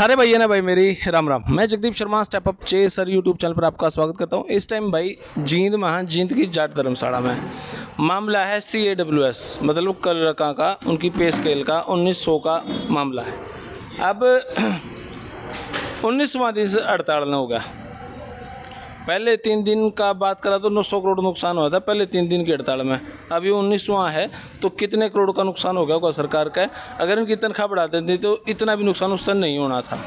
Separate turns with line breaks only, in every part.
सारे भाई है ना भाई, मेरी राम राम। मैं Jagdeep Sharma step up chaser YouTube channel पर आपका स्वागत करता हूं। इस टाइम भाई जींद में, जींद की जाट धर्मशाला में मामला है CAWS मतलब कल रका का, उनकी पे स्केल का 1900 का मामला है। अब 19वां दिन से हड़ताल हो गया। पहले 3 दिन का बात करा तो 900 करोड़ नुकसान हुआ था पहले 3 दिन की हड़ताल में। अभी 19वां है तो कितने करोड़ का नुकसान हो गया होगा सरकार का। अगर इनकी तनख्वाह बढ़ा देती तो इतना भी नुकसान उस समय नहीं होना था।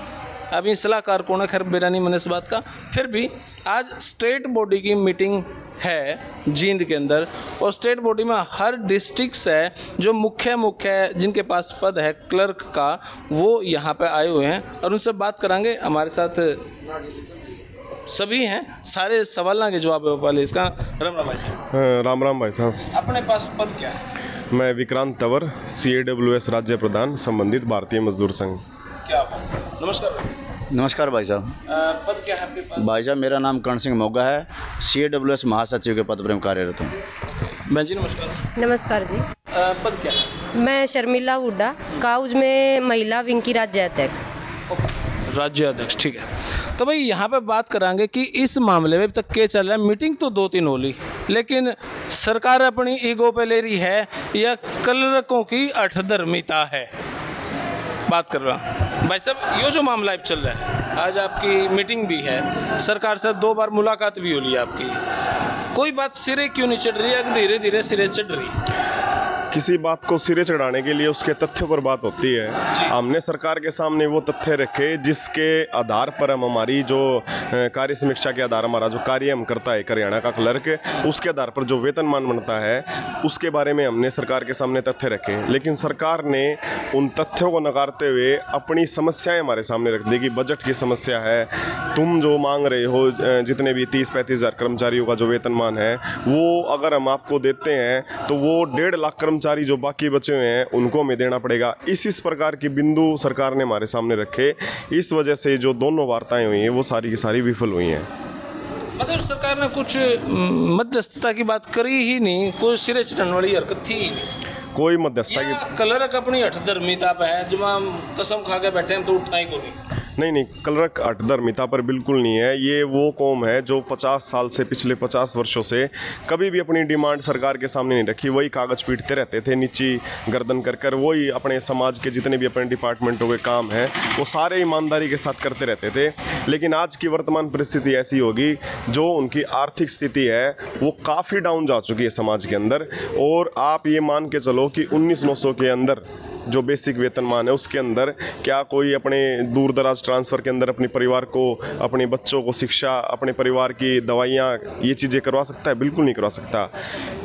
अभी सलाहकार कौन है, खैर मेरा नहीं मन इस बात का। फिर भी आज स्टेट बॉडी की मीटिंग है जींद के अंदर, और स्टेट बॉडी में हर डिस्ट्रिक्ट से जो मुख्य जिनके पास पद है क्लर्क का, वो यहाँ पे आए हुए हैं और उनसे बात करांगे। हमारे साथ सभी हैं, सारे सवालों के जवाब वाले इसका। राम राम भाई साहब।
राम राम भाई साहब।
अपने पास पद क्या है?
मैं विक्रांत तंवर, CAWS राज्य प्रधान संबंधित भारतीय मजदूर संघ।
क्या बात। नमस्कार भाई साहब।
नमस्कार भाई साहब।
पद क्या है आपके पास?
भाई साहब मेरा नाम कर्ण सिंह मोगा है, CAWS महासचिव के पद पर मैं कार्यरत हूँ।
बहन जी नमस्कार।
नमस्कार जी।
पद क्या है?
मैं शर्मिला हुड्डा, काउज में महिला विंग की राज्य अध्यक्ष।
राज्य अध्यक्ष, ठीक है। तो भाई यहाँ पे बात करांगे कि इस मामले में अब तक क्या चल रहा है। मीटिंग तो 2-3 हो ली, लेकिन सरकार अपनी ईगो पे ले रही है या क्लर्कों की अठधर्मिता है? बात कर रहा भाई साहब, ये जो मामला अब चल रहा है, आज आपकी मीटिंग भी है, सरकार से 2 बार मुलाकात भी हो ली आपकी, कोई बात सिरे क्यों नहीं चढ़ रही है? धीरे धीरे सिरे चढ़ रही है।
किसी बात को सिरे चढ़ाने के लिए उसके तथ्यों पर बात होती है। हमने सरकार के सामने वो तथ्य रखे जिसके आधार पर हम हमारी जो कार्य समीक्षा के आधार हमारा जो कार्य हम करता है हरियाणा का क्लर्क, उसके आधार पर जो वेतनमान बनता है उसके बारे में हमने सरकार के सामने तथ्य रखे। लेकिन सरकार ने उन तथ्यों को नकारते हुए अपनी समस्याएं हमारे सामने रख दी कि बजट की समस्या है, तुम जो मांग रहे हो जितने भी 30-35 हज़ार कर्मचारियों का जो वेतनमान है वो अगर हम आपको देते हैं तो वो 1.5 लाख कर्मचारी जो बाकी बचे हुए हैं उनको हमें देना पड़ेगा। इस प्रकार की बिंदु सरकार ने हमारे सामने रखे। इस वजह से जो दोनों वार्ताएं हुई हैं वो सारी की सारी विफल हुई हैं।
मतलब सरकार ने कुछ मध्यस्थता की बात करी ही नहीं, कोई सिरे चढ़ने वाली हरकत थी ही नहीं।
कोई मध्यस्थता की
क्लर्क अपनी अठधर्मिता पे है, जब हम कसम खा के बैठे हैं तो उठना ही को
नहीं, क्लर्क अठधर्मिता पर बिल्कुल नहीं है। ये वो कौम है जो 50 साल से, पिछले 50 वर्षों से कभी भी अपनी डिमांड सरकार के सामने नहीं रखी। वही कागज़ पीटते रहते थे नीची गर्दन कर वही अपने समाज के जितने भी अपने डिपार्टमेंटों के काम हैं वो सारे ईमानदारी के साथ करते रहते थे। लेकिन आज की वर्तमान परिस्थिति ऐसी होगी, जो उनकी आर्थिक स्थिति है वो काफ़ी डाउन जा चुकी है समाज के अंदर। और आप ये मान के चलो कि 19,900 के अंदर जो बेसिक वेतनमान है उसके अंदर क्या कोई अपने दूर दराज ट्रांसफ़र के अंदर अपने परिवार को, अपने बच्चों को शिक्षा, अपने परिवार की दवाइयाँ, ये चीज़ें करवा सकता है? बिल्कुल नहीं करवा सकता।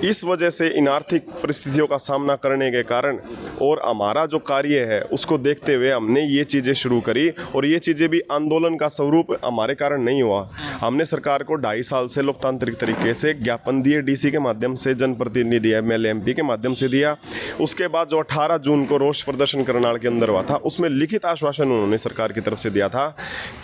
इस वजह से इन आर्थिक परिस्थितियों का सामना करने के कारण और हमारा जो कार्य है उसको देखते हुए हमने ये चीज़ें शुरू करी। और ये चीज़ें भी आंदोलन का स्वरूप हमारे कारण नहीं हुआ। हमने सरकार को 2.5 साल से लोकतांत्रिक तरीके से ज्ञापन दिए, DC के माध्यम से, जनप्रतिनिधि MLA MP के माध्यम से दिया। उसके बाद जो 18 जून को रोष प्रदर्शन करनाल के अंदर हुआ था, उसमें लिखित आश्वासन उन्होंने सरकार की तरफ से दिया था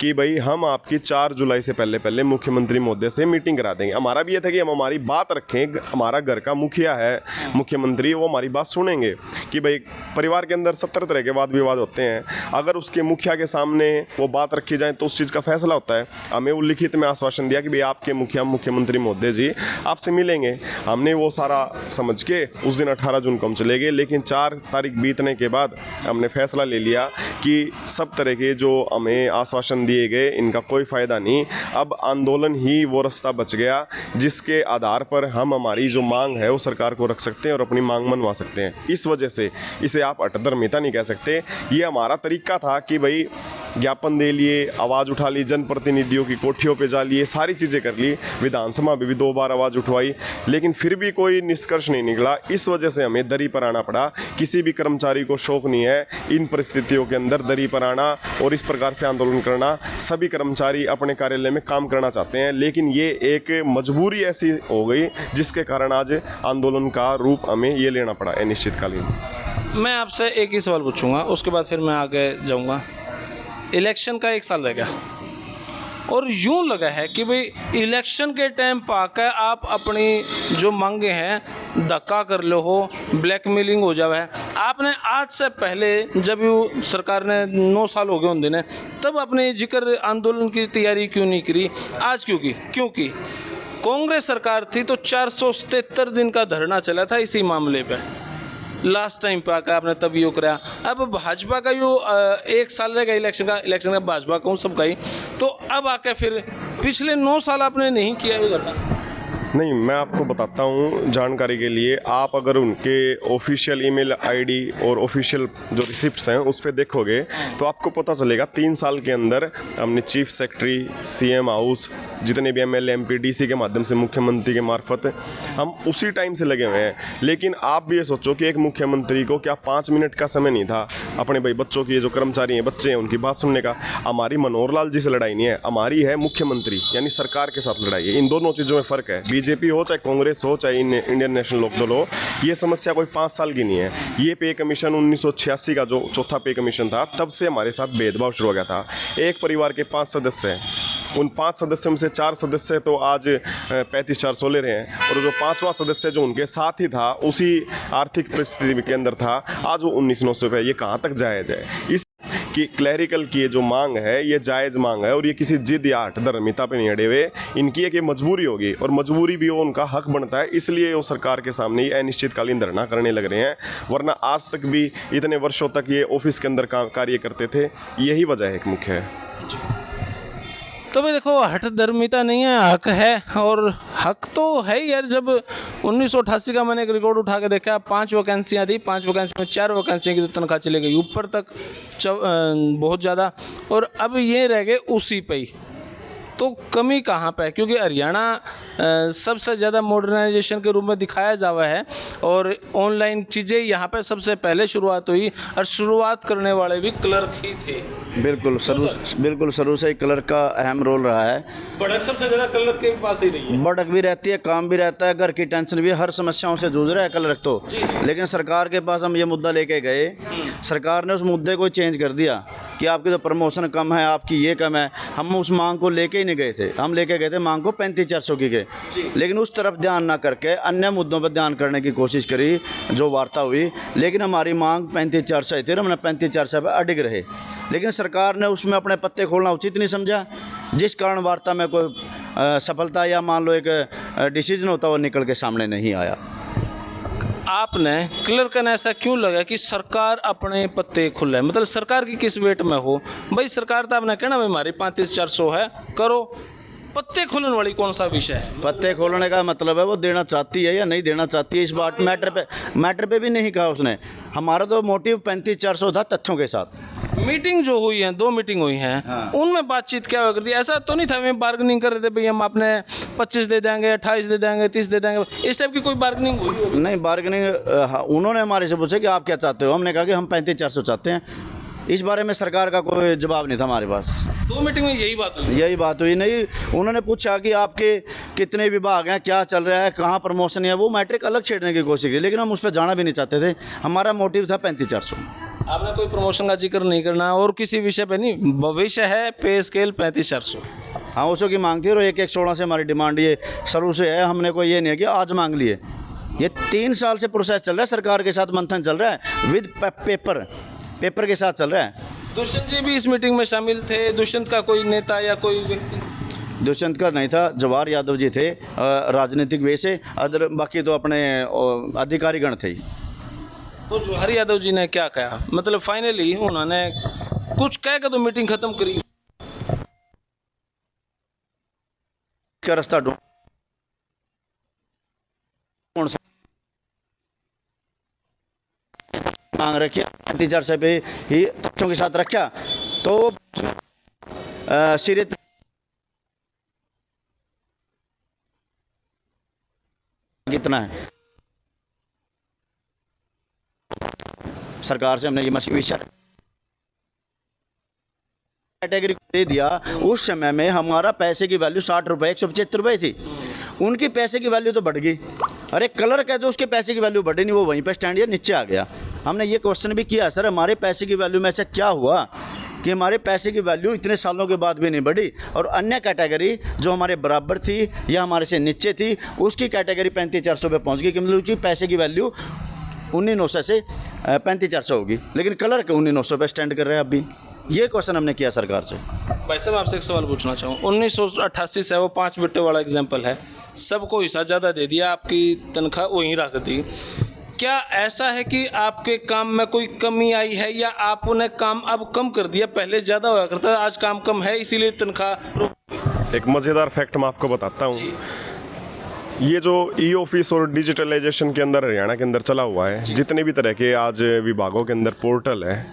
कि भाई हम आपकी 4 जुलाई से पहले मुख्यमंत्री महोदय से मीटिंग करा देंगे। हमारा भी ये था कि हम हमारी बात रखें, हमारा घर का मुखिया है मुख्यमंत्री, वो हमारी बात सुनेंगे कि भाई परिवार के अंदर 70 तरह के वाद विवाद होते हैं, अगर उसके मुखिया के सामने वो बात रखी जाए तो उस चीज़ का फैसला होता है। हमें वो लिखित में आश्वासन दिया कि भाई आपके मुख्यमंत्री महोदय जी आपसे मिलेंगे। हमने वो सारा समझ के उस दिन 18 जून को हम चले गए। लेकिन 4 तारीख बीतने के बाद हमने फैसला ले लिया कि सब तरह के जो हमें आश्वासन दिए गए इनका कोई फ़ायदा नहीं। अब आंदोलन ही वो रास्ता बच गया जिसके आधार पर हम हमारी जो मांग है वो सरकार को रख सकते हैं और अपनी मांग मनवा सकते हैं। इस वजह से इसे आप अठधर्मिता नहीं कह सकते। ये हमारा तरीका था कि भाई ज्ञापन दे लिए, आवाज़ उठा ली, जनप्रतिनिधियों की कोठियों पे जा लिए, सारी चीज़ें कर ली, विधानसभा में भी 2 बार आवाज़ उठवाई, लेकिन फिर भी कोई निष्कर्ष नहीं निकला। इस वजह से हमें दरी पर आना पड़ा। किसी भी कर्मचारी को शौक नहीं है इन परिस्थितियों के अंदर दरी पर आना और इस प्रकार से आंदोलन करना। सभी कर्मचारी अपने कार्यालय में काम करना चाहते हैं, लेकिन ये एक मजबूरी ऐसी हो गई जिसके कारण आज आंदोलन का रूप हमें ये लेना पड़ा है अनिश्चितकालीन।
मैं आपसे एक ही सवाल पूछूंगा, उसके बाद फिर मैं आगे जाऊंगा। इलेक्शन का 1 साल रह गया और यूँ लगा है कि भाई इलेक्शन के टाइम पाकर आप अपनी जो मांगे हैं धक्का कर लो हो, ब्लैकमेलिंग हो जावे है। आपने आज से पहले जब ये सरकार ने 9 साल हो गए उन दिन तब अपने जिक्र आंदोलन की तैयारी क्यों नहीं करी, आज क्यों की? क्योंकि कांग्रेस सरकार थी तो 477 दिन का धरना चला था इसी मामले पे। लास्ट टाइम पे आकर आपने तब यो कराया। अब भाजपा का यो 1 साल रहेगा इलेक्शन का भाजपा का सबका ही, तो अब आके फिर पिछले 9 साल आपने नहीं किया ये धरना।
नहीं, मैं आपको बताता हूँ जानकारी के लिए। आप अगर उनके ऑफिशियल ईमेल आईडी और ऑफिशियल जो रिसिप्ट्स हैं उस पर देखोगे तो आपको पता चलेगा 3 साल के अंदर हमने चीफ सेक्रेटरी, सीएम हाउस, जितने भी एमएलए एमपी डीसी के माध्यम से मुख्यमंत्री के मार्फत हम उसी टाइम से लगे हुए हैं। लेकिन आप भी ये सोचो कि एक मुख्यमंत्री को क्या 5 मिनट का समय नहीं था अपने भाई बच्चों की, जो कर्मचारी हैं, बच्चे हैं, उनकी बात सुनने का? हमारी मनोहर लाल जी से लड़ाई नहीं है, हमारी है मुख्यमंत्री यानी सरकार के साथ लड़ाई है। इन दोनों चीज़ों में फ़र्क है। बीजेपी हो चाहे कांग्रेस हो चाहे इंडियन नेशनल लोकदल हो, ये समस्या कोई 5 साल की नहीं है। ये पे कमीशन 1986 का जो चौथा पे कमीशन था तब से हमारे साथ भेदभाव शुरू हो गया था। एक परिवार के 5 सदस्य हैं, उन 5 सदस्यों में से 4 सदस्य तो आज 35-400 ले रहे हैं, और जो 5वां सदस्य जो उनके साथ ही था उसी आर्थिक परिस्थिति के अंदर था, आज वो 19,900 रुपये। ये कहाँ तक जायज़ है? इस कि क्लैरिकल की ये जो मांग है ये जायज़ मांग है, और ये किसी जिद या धर्मिता पे नहीं अड़े हुए। इनकी एक मजबूरी होगी, और मजबूरी भी वो उनका हक बनता है, इसलिए वो सरकार के सामने ये अनिश्चितकालीन धरना करने लग रहे हैं। वरना आज तक भी इतने वर्षों तक ये ऑफिस के अंदर कार्य करते थे। यही वजह एक मुख्य है।
तो भाई देखो, हठ धर्मिता नहीं है, हक है। और हक तो है ही यार। जब 1988 का मैंने एक रिकॉर्ड उठा के देखा, 5 वैकेंसियाँ थी, 5 वैकेंसी में 4 वैकेंसियों की तो तनख्वाह चली गई ऊपर तक, बहुत ज़्यादा। और अब ये रह गए उसी पे ही। तो कमी कहाँ पे है? क्योंकि हरियाणा सबसे ज़्यादा मॉडर्नाइजेशन के रूप में दिखाया जा रहा है, और ऑनलाइन चीज़ें यहाँ पे सबसे पहले शुरुआत हुई, और शुरुआत करने वाले भी क्लर्क ही थे।
बिल्कुल शुरू से ही क्लर्क का अहम रोल रहा है।
बढ़त सबसे ज़्यादा क्लर्क के पास ही रही है।
बढ़त भी रहती है, काम भी रहता है, घर की टेंशन भी, हर समस्याओं से जूझ रहा है क्लर्क तो। लेकिन सरकार के पास हम ये मुद्दा लेके गए, सरकार ने उस मुद्दे को चेंज कर दिया कि आपकी जो प्रमोशन कम है, आपकी ये कम है। हम उस मांग को लेके ही नहीं गए थे, हम लेके गए थे मांग को 35-400 की के। लेकिन उस तरफ ध्यान ना करके अन्य मुद्दों पर ध्यान करने की कोशिश करी, जो वार्ता हुई। लेकिन हमारी मांग 35-400 थी, हमने 35-400 पर अडिग रहे। लेकिन सरकार ने उसमें अपने पत्ते खोलना उचित नहीं समझा, जिस कारण वार्ता में कोई सफलता या मान लो एक डिसीजन होता हुआ निकल के सामने नहीं आया।
आपने क्लर्क ने ऐसा क्यों लगा कि सरकार अपने पत्ते खुले? मतलब सरकार की किस वेट में हो भाई? सरकार तो आपने कहना भाई हमारी 35-400 है, करो। पत्ते खोलने वाली कौन सा विषय है?
पत्ते खोलने का मतलब है वो देना चाहती है या नहीं देना चाहती है। इस बात मैटर पे भी नहीं कहा उसने। हमारा तो मोटिव 35-400 था तथ्यों के साथ।
मीटिंग जो हुई है, 2 मीटिंग हुई हैं,
हाँ।
उनमें बातचीत क्या हुआ करती है? ऐसा तो नहीं था मैं बार्गेनिंग कर रहे थे भाई हम आपने 25 दे देंगे, 28 दे देंगे, 30 दे देंगे, इस टाइप की कोई बार्गेनिंग हुई होगी?
नहीं, बार्गेनिंग उन्होंने हमारे से पूछा कि आप क्या चाहते हो। हमने कहा कि हम 35-400 चाहते हैं। इस बारे में सरकार का कोई जवाब नहीं था हमारे पास।
2 मीटिंग में यही बात हुई?
नहीं, उन्होंने पूछा कि आपके कितने विभाग हैं, क्या चल रहा है, कहाँ प्रमोशन है, वो मैट्रिक अलग छेड़ने की कोशिश की। लेकिन हम उस पर जाना भी नहीं चाहते थे। हमारा मोटिव था 35-400।
आपने कोई प्रमोशन का जिक्र नहीं करना और किसी विषय पे नहीं, भविष्य है पे स्केल 35-400।
हाँ, उसों की मांग थी, और 1-1-16 से हमारी डिमांड ये शुरू से है। हमने कोई ये नहीं है कि आज मांग लिए। ये 3 साल से प्रोसेस चल रहा है, सरकार के साथ मंथन चल रहा है, विद पेपर के साथ चल रहा है।
दुष्यंत जी भी इस मीटिंग में शामिल थे? दुष्यंत का कोई नेता या कोई व्यक्ति?
दुष्यंत का नहीं था, जवाहर यादव जी थे राजनीतिक वे से, अदर बाकी तो अपने अधिकारीगण थे।
तो जवाहर यादव जी ने क्या कहा? मतलब फाइनली उन्होंने कुछ कह के तो मीटिंग खत्म करी?
क्या रास्ता ढूंढ कौन सा मांग रखी 35-400 पे ही तथ्यों के साथ रखा तो सिरे कितना है। सरकार से हमने ये विषय कैटेगरी को दे दिया। उस समय में हमारा पैसे की वैल्यू 60 रुपये 175 रुपये थी, उनकी पैसे की वैल्यू तो बढ़ गई। अरे क्लर्क है जो उसके पैसे की वैल्यू बढ़ी नहीं, वो वहीं पे स्टैंड या नीचे आ गया। हमने ये क्वेश्चन भी किया, सर हमारे पैसे की वैल्यू में ऐसा क्या हुआ कि हमारे पैसे की वैल्यू इतने सालों के बाद भी नहीं बढ़ी, और अन्य कैटेगरी जो हमारे बराबर थी या हमारे से नीचे थी उसकी कैटेगरी 35-400 पे पहुँच गई कि मतलब उसकी पैसे की वैल्यू 19,900 से 35,400 होगी, लेकिन कलर के 19,900 पे स्टैंड कर रहे हैं अभी। ये क्वेश्चन हमने किया सरकार से।
भाई साहब आपसे एक सवाल पूछना चाहूँ, 1988 से वो 5 बिट्टे वाला एग्जाम्पल है, सबको हिस्सा ज़्यादा दे दिया, आपकी तनख्वाह वहीं रख दी। क्या ऐसा है कि आपके काम में कोई कमी आई है या आपने काम अब कम कर दिया? पहले ज़्यादा हुआ करता था, आज काम कम है इसीलिए तनख्वाह रुक।
एक मज़ेदार फैक्ट मैं आपको बताता हूँ। ये जो ई ऑफिस और डिजिटलाइजेशन के अंदर हरियाणा के अंदर चला हुआ है, जितने भी तरह के आज विभागों के अंदर पोर्टल है,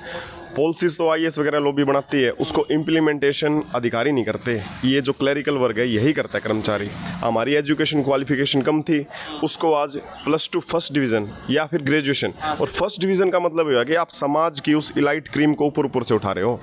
पॉलिसीज तो आईएएस वगैरह लॉबी बनाती है, उसको इम्प्लीमेंटेशन अधिकारी नहीं करते। ये जो क्लरिकल वर्ग है यही करता है, कर्मचारी। हमारी एजुकेशन क्वालिफिकेशन कम थी, उसको आज +2 फर्स्ट डिवीज़न या फिर ग्रेजुएशन, और फर्स्ट डिवीज़न का मतलब ये है कि आप समाज की उस इलाइट क्रीम को ऊपर ऊपर से उठा रहे हो,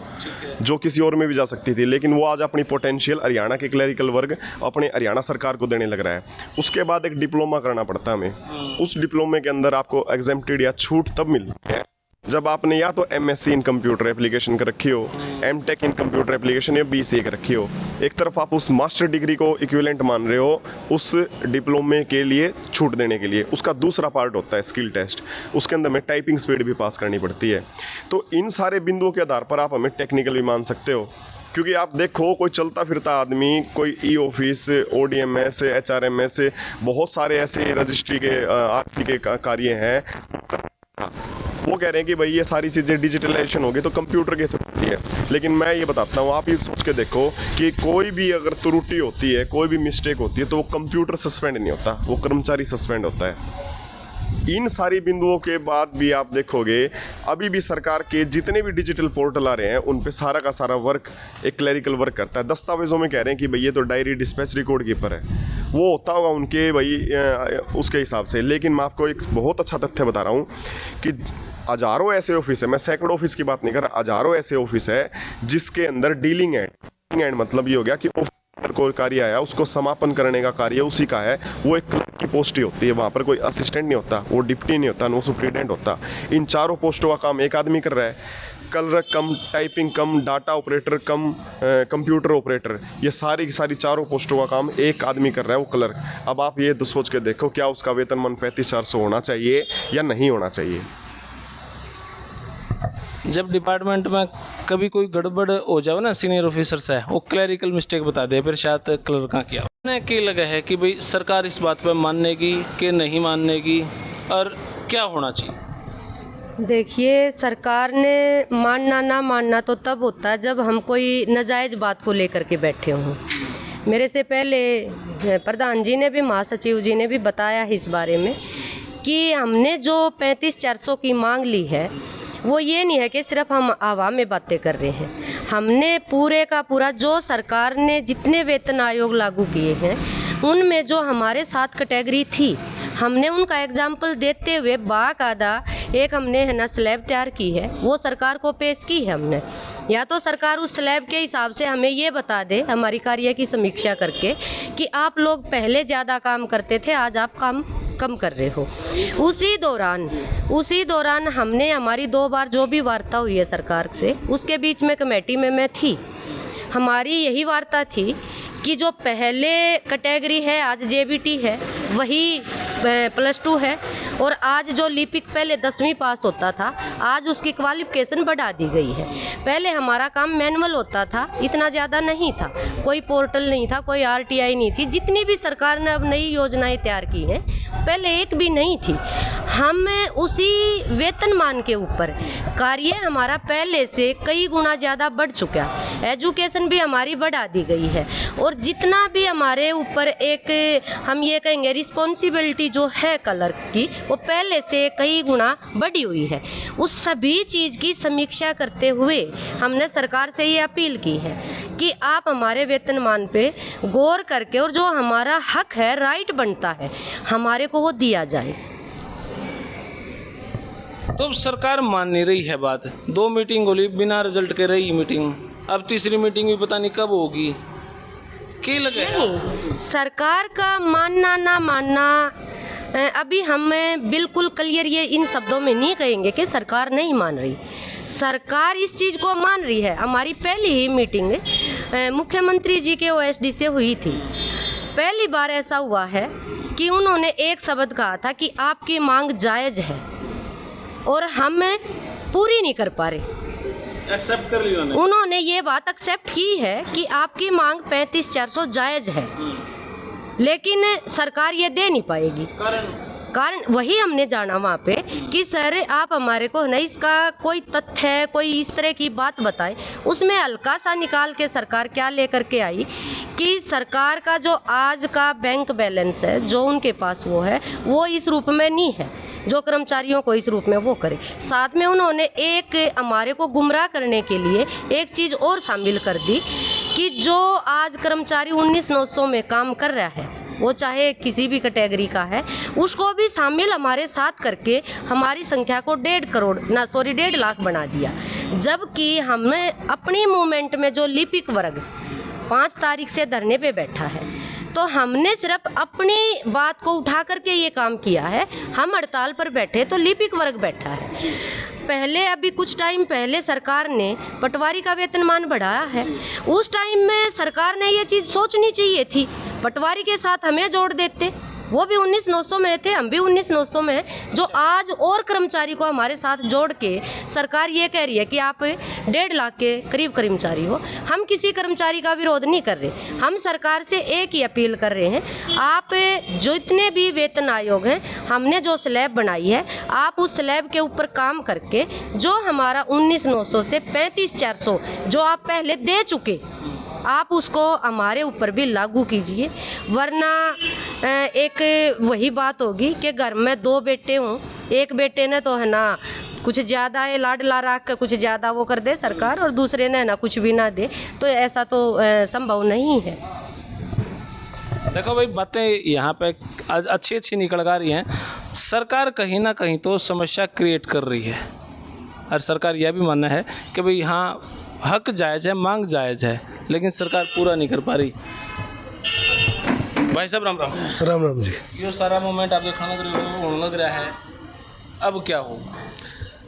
जो किसी और में भी जा सकती थी, लेकिन वो आज अपनी पोटेंशियल हरियाणा के क्लरिकल वर्ग अपने हरियाणा सरकार को देने लग रहा है। उसके बाद एक डिप्लोमा करना पड़ता है हमें। उस डिप्लोमे के अंदर आपको एग्जेम्प्टेड या छूट तब मिलती है जब आपने या तो एमएससी इन कंप्यूटर एप्लीकेशन कर रखी हो, एमटेक इन कंप्यूटर एप्लीकेशन या बीसीए कर रखी हो। एक तरफ आप उस मास्टर डिग्री को इक्विवेलेंट मान रहे हो उस डिप्लोमे के लिए छूट देने के लिए। उसका दूसरा पार्ट होता है स्किल टेस्ट, उसके अंदर में टाइपिंग स्पीड भी पास करनी पड़ती है। तो इन सारे बिंदुओं के आधार पर आप हमें टेक्निकल भी मान सकते हो, क्योंकि आप देखो कोई चलता फिरता आदमी, कोई ई ऑफिस, ओडीएमएस, एचआरएमएस, बहुत सारे ऐसे रजिस्ट्री के आरटी के कार्य हैं, वो कह रहे हैं कि भाई ये सारी चीज़ें डिजिटलाइजेशन होगी तो कंप्यूटर कैसे होती है। लेकिन मैं ये बताता हूँ, आप ये सोच के देखो कि कोई भी अगर त्रुटि होती है, कोई भी मिस्टेक होती है, तो वो कंप्यूटर सस्पेंड नहीं होता, वो कर्मचारी सस्पेंड होता है। इन सारी बिंदुओं के बाद भी आप देखोगे अभी भी सरकार के जितने भी डिजिटल पोर्टल आ रहे हैं उन पे सारा का सारा वर्क एक क्लरिकल वर्क करता है। दस्तावेज़ों में कह रहे हैं कि भाई ये तो डायरी डिस्पैच रिकॉर्ड कीपर है, वो होता होगा उनके भाई उसके हिसाब से। लेकिन मैं आपको एक बहुत अच्छा तथ्य बता रहा हूँ कि हज़ारों ऐसे ऑफिस है, मैं सैकड़ों ऑफिस की बात नहीं कर रहा, हज़ारों ऐसे ऑफिस है जिसके अंदर डीलिंग एंड मतलब ये हो गया कि कोई कार्य आया उसको समापन करने का कार्य उसी का है, वो एक क्लर्क की पोस्ट ही होती है। वहाँ पर कोई असिस्टेंट नहीं होता, वो डिप्टी नहीं होता, वो सुप्रीटेंडेंट होता। इन चारों पोस्टों का काम एक आदमी कर रहा है। क्लर्क कम, टाइपिंग कम, डाटा ऑपरेटर कम, कंप्यूटर ऑपरेटर, ये सारी की सारी चारों पोस्टों का काम एक आदमी कर रहा है, वो क्लर्क। अब आप ये सोच के देखो क्या उसका वेतनमान 35,400 होना चाहिए या नहीं होना चाहिए।
जब डिपार्टमेंट में कभी कोई गड़बड़ हो जाओ ना, सीनियर ऑफिसर से वो क्लरिकल मिस्टेक बता दे, फिर शायद क्लर्क का किया उन्हें क्या लगा है कि भाई सरकार इस बात पर मानेगी कि नहीं मानेगी और क्या होना चाहिए?
देखिए, सरकार ने मानना ना मानना तो तब होता है जब हम कोई नाजायज़ बात को लेकर के बैठे हों। मेरे से पहले प्रधान जी ने भी, महासचिव जी ने भी बताया है इस बारे में कि हमने जो 35,400 की मांग ली है वो ये नहीं है कि सिर्फ हम हवा में बातें कर रहे हैं। हमने पूरे का पूरा जो सरकार ने जितने वेतन आयोग लागू किए हैं उनमें जो हमारे 7 कैटेगरी थी, हमने उनका एग्जाम्पल देते हुए बाकायदा एक हमने है ना स्लैब तैयार की है, वो सरकार को पेश की है हमने। या तो सरकार उस स्लैब के हिसाब से हमें ये बता दे हमारी कार्य की समीक्षा करके कि आप लोग पहले ज़्यादा काम करते थे, आज आप काम कम कर रहे हो। उसी दौरान हमने हमारी 2 बार जो भी वार्ता हुई है सरकार से, उसके बीच में कमेटी में मैं थी, हमारी यही वार्ता थी कि जो पहले कैटेगरी है आज जेबीटी है वही +2 है, और आज जो लिपिक पहले 10वीं पास होता था आज उसकी क्वालिफिकेशन बढ़ा दी गई है। पहले हमारा काम मैनुअल होता था, इतना ज़्यादा नहीं था, कोई पोर्टल नहीं था, कोई आरटीआई नहीं थी। जितनी भी सरकार ने अब नई योजनाएं तैयार की हैं पहले एक भी नहीं थी। हम उसी वेतनमान के ऊपर कार्य हमारा पहले से कई गुना ज़्यादा बढ़ चुका है, एजुकेशन भी हमारी बढ़ा दी गई है, और जितना भी हमारे ऊपर एक हम ये कहेंगे रिस्पॉन्सिबिलिटी जो है क्लर्क की वो पहले से कई गुना बढ़ी हुई है। उस सभी चीज़ की समीक्षा करते हुए हमने सरकार से ये अपील की है कि आप हमारे वेतनमान पे गौर करके और जो हमारा हक है, राइट बनता है, हमारे को वो दिया जाए।
तो सरकार मान नहीं रही है बात। 2 मीटिंग होली बिना रिजल्ट के रही मीटिंग, अब तीसरी मीटिंग भी पता नहीं कब होगी। क्या लगे
नहीं, सरकार का मानना ना मानना अभी हम बिल्कुल क्लियर ये इन शब्दों में नहीं कहेंगे कि सरकार नहीं मान रही। सरकार इस चीज़ को मान रही है। हमारी पहली ही मीटिंग मुख्यमंत्री जी के ओएसडी से हुई थी। पहली बार ऐसा हुआ है कि उन्होंने एक शब्द कहा था कि आपकी मांग जायज़ है। और हम पूरी नहीं कर पा रहे।
एक्सेप्ट कर लिया
उन्होंने ये बात एक्सेप्ट की है कि आपकी मांग 35,400 जायज़ है, लेकिन सरकार ये दे नहीं पाएगी। कारण वही हमने जाना वहाँ पे कि सर आप हमारे को ना इसका कोई तथ्य है, कोई इस तरह की बात बताए। उसमें हल्का सा निकाल के सरकार क्या लेकर के आई कि सरकार का जो आज का बैंक बैलेंस है जो उनके पास वो इस रूप में नहीं है जो कर्मचारियों को इस रूप में वो करे। साथ में उन्होंने एक हमारे को गुमराह करने के लिए एक चीज़ और शामिल कर दी कि जो आज कर्मचारी 19,900 में काम कर रहा है, वो चाहे किसी भी कैटेगरी का है, उसको भी शामिल हमारे साथ करके हमारी संख्या को 1.5 लाख बना दिया। जबकि हमने अपनी मूवमेंट में जो लिपिक वर्ग 5 तारीख से धरने पे बैठा है, तो हमने सिर्फ अपनी बात को उठा करके ये काम किया है। हम हड़ताल पर बैठे तो लिपिक वर्ग बैठा है। पहले अभी कुछ टाइम पहले सरकार ने पटवारी का वेतनमान बढ़ाया है। उस टाइम में सरकार ने ये चीज़ सोचनी चाहिए थी, पटवारी के साथ हमें जोड़ देते। वो भी 19,900 में थे, हम भी 19,900 में हैं। जो आज और कर्मचारी को हमारे साथ जोड़ के सरकार ये कह रही है कि आप 1.5 लाख के करीब कर्मचारी हो। हम किसी कर्मचारी का विरोध नहीं कर रहे, हम सरकार से एक ही अपील कर रहे हैं, आप जो इतने भी वेतन आयोग हैं, हमने जो स्लैब बनाई है, आप उस स्लैब के ऊपर काम करके जो हमारा 19,900 से 35,400 जो आप पहले दे चुके, आप उसको हमारे ऊपर भी लागू कीजिए। वरना एक वही बात होगी कि घर में 2 बेटे हों, एक बेटे ने तो है ना कुछ ज़्यादा है लाडला रख के कुछ ज़्यादा वो कर दे सरकार, और दूसरे ने ना कुछ भी ना दे, तो ऐसा तो संभव नहीं है।
देखो भाई, बातें यहाँ पे अच्छी निकल आ रही हैं। सरकार कहीं ना कहीं तो समस्या क्रिएट कर रही है, और सरकार यह भी मानना है कि भाई यहाँ हक जायज़ है, मांग जायज़ है, लेकिन सरकार पूरा नहीं कर पा रही। भाई साहब राम राम।
राम राम जी।
ये सारा मोमेंट आप देखने लग रहा है, अब क्या होगा?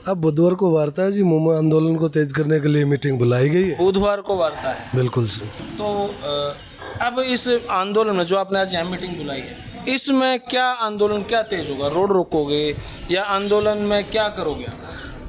अब बुधवार को वार्ता है जी, मुंबई आंदोलन को तेज करने के लिए मीटिंग बुलाई गई है।
बुधवार को वार्ता है,
बिल्कुल सर।
तो अब इस आंदोलन में जो आपने आज यहाँ मीटिंग बुलाई है, इसमें क्या आंदोलन क्या तेज होगा? रोड रोकोगे या आंदोलन में क्या करोगे?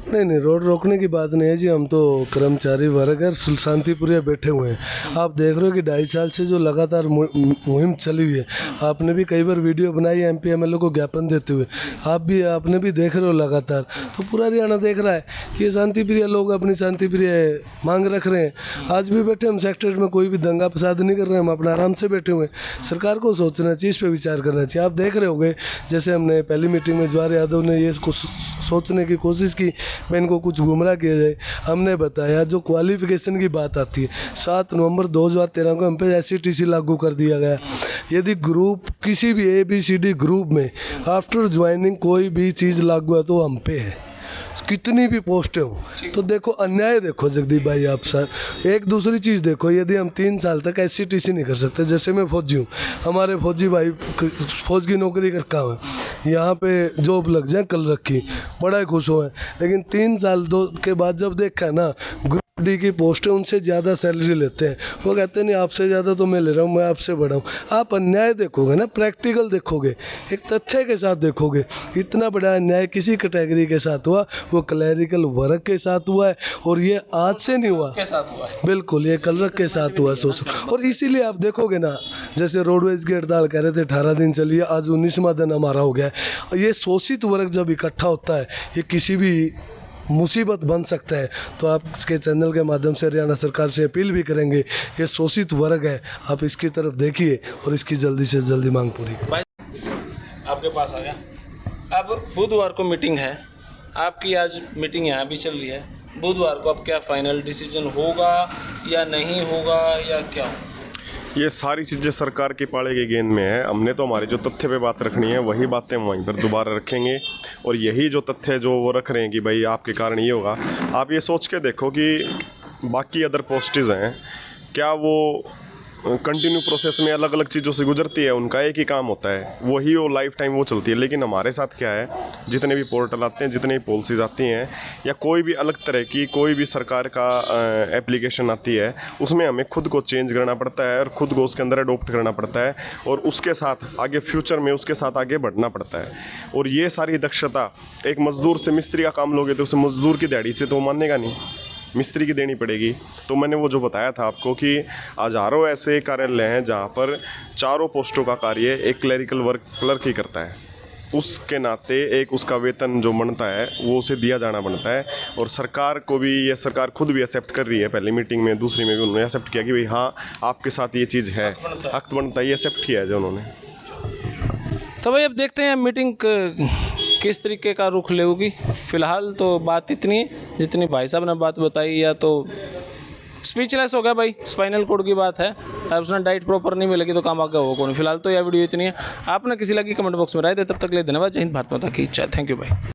नहीं, रोड रोकने की बात नहीं है जी। हम तो कर्मचारी वर्ग है, शांतिप्रिय बैठे हुए हैं। आप देख रहे हो कि 2.5 साल से जो लगातार मुहिम चली हुई है, आपने भी कई बार वीडियो बनाई है MP MLA को ज्ञापन देते हुए, आपने भी देख रहे हो लगातार। तो पूरा हरियाणा देख रहा है कि ये शांतिप्रिय लोग अपनी शांतिप्रिय मांग रख रहे हैं। आज भी बैठे हम सेक्रेटरीट में, कोई भी दंगा फसाद नहीं कर रहे हैं, हम अपना आराम से बैठे हुए हैं। सरकार को सोचना चाहिए, इस पर विचार करना चाहिए। आप देख रहे होंगे, जैसे हमने पहली मीटिंग में जवाहर यादव ने ये सोचने की कोशिश की मैं इनको कुछ गुमराह किया जाए। हमने बताया जो क्वालिफिकेशन की बात आती है, 7 नवंबर 2013 को हम पे SCTC लागू कर दिया गया। यदि ग्रुप किसी भी ABCD ग्रुप में आफ्टर ज्वाइनिंग कोई भी चीज़ लागू है तो हम पे है, कितनी भी पोस्टें हो। तो देखो अन्याय, देखो जगदीप भाई आप सर, एक दूसरी चीज़ देखो, यदि हम 3 साल तक SCTC नहीं कर सकते, जैसे मैं फौजी हूँ, हमारे फौजी भाई फौज की नौकरी कर काम है, यहाँ पे जॉब लग जाए कल रखी, बड़ा ही खुश हुए। लेकिन 3 साल के बाद जब देखा ना ग्रुप D की पोस्टें उनसे ज़्यादा सैलरी लेते हैं, वो कहते नहीं आपसे ज़्यादा तो मैं ले रहा हूँ, मैं आपसे बड़ा हूँ। आप अन्याय देखोगे ना, प्रैक्टिकल देखोगे, एक तथ्य के साथ देखोगे। इतना बड़ा अन्याय किसी कैटेगरी के साथ हुआ, वो क्लैरिकल वर्ग के साथ हुआ है, और ये आज से नहीं हुआ,
के साथ हुआ है।
बिल्कुल ये कलरक के साथ हुआ सोच। और इसीलिए आप देखोगे ना, जैसे रोडवेज की हड़ताल कह रहे थे 18 दिन चली है, आज 19वां दिन हमारा हो गया है। ये शोषित वर्ग जब इकट्ठा होता है, ये किसी भी मुसीबत बन सकता है। तो आप इसके चैनल के माध्यम से हरियाणा सरकार से अपील भी करेंगे, ये शोषित वर्ग है, आप इसकी तरफ देखिए और इसकी जल्दी से जल्दी मांग पूरी करें।
भाई आपके पास आ गया, अब बुधवार को मीटिंग है आपकी, आज मीटिंग यहाँ भी चल रही है। बुधवार को अब क्या फाइनल डिसीजन होगा या नहीं होगा या क्या?
ये सारी चीज़ें सरकार की पाले की गेंद में है। हमने तो हमारी जो तथ्य पे बात रखनी है वही बातें वहीं पर दोबारा रखेंगे, और यही जो तथ्य जो वो रख रहे हैं कि भाई आपके कारण ये होगा। आप ये सोच के देखो कि बाकी अदर पोस्टेज हैं, क्या वो कंटिन्यू प्रोसेस में अलग अलग चीज़ों से गुजरती है, उनका एक ही काम होता है, वही वो लाइफ टाइम वो चलती है। लेकिन हमारे साथ क्या है, जितने भी पोर्टल आते हैं, जितनी भी पॉलिसीज आती हैं, या कोई भी अलग तरह की कोई भी सरकार का एप्लीकेशन आती है, उसमें हमें खुद को चेंज करना पड़ता है और खुद को उसके अंदर अडोप्ट करना पड़ता है और उसके साथ आगे फ्यूचर में उसके साथ आगे बढ़ना पड़ता है। और ये सारी दक्षता एक मज़दूर से मिस्त्री का काम लोगे तो उसे मज़दूर की दिहाड़ी से तो मानेगा नहीं, मिस्त्री की देनी पड़ेगी। तो मैंने वो जो बताया था आपको कि हज़ारों ऐसे कार्यालय हैं जहाँ पर चारों पोस्टों का कार्य एक क्लरिकल वर्क क्लर्क ही करता है। उसके नाते एक उसका वेतन जो बनता है वो उसे दिया जाना बनता है। और सरकार को भी, ये सरकार खुद भी एक्सेप्ट कर रही है। पहली मीटिंग में, दूसरी में भी उन्होंने एक्सेप्ट किया कि भाई हाँ, आपके साथ ये चीज़ है, हक बनता है, ये एक्सेप्ट किया है जो उन्होंने।
तो भाई अब देखते हैं मीटिंग किस तरीके का रुख लेगी। फ़िलहाल तो बात इतनी है जितनी भाई साहब ने बात बताई, या तो स्पीचलेस हो गया भाई, स्पाइनल कोड की बात है। अब उसने डाइट प्रॉपर नहीं मिलेगी तो काम आगे होगा कौन। फिलहाल तो यह वीडियो इतनी है। आपने किसी लगी कमेंट बॉक्स में राय दे। तब तक ले धन्यवाद। जय हिंद, भारत माता की जय। थैंक यू भाई।